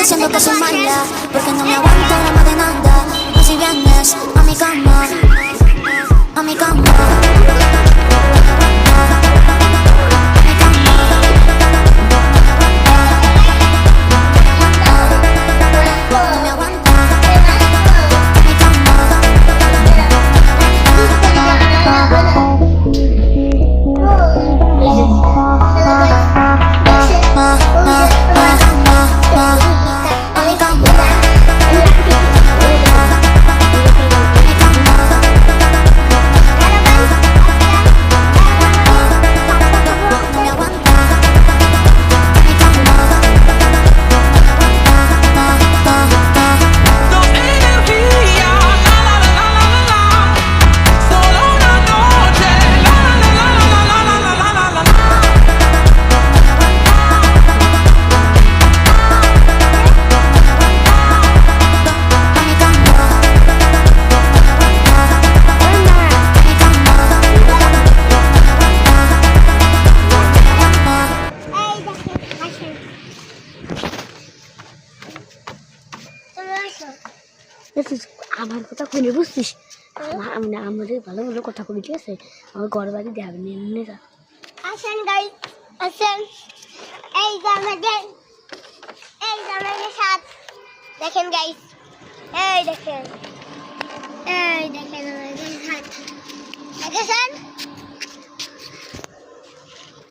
diciendo que soy mala, porque no me aguanto la más de nada. Y si vienes a mi cama, a mi cama, আমার কথা কইলে বুঝছিস? আমাদের ভালো ভালো কথা কবি, ঠিক আছে? আমার ঘর বাড়ি দেখাবি এমনি যা। আসেন গাইস, আসেন। এই যে আমাদের সাথ দেখেন গাইস, এই দেখেন আমাদের সাথ দেখেছেন।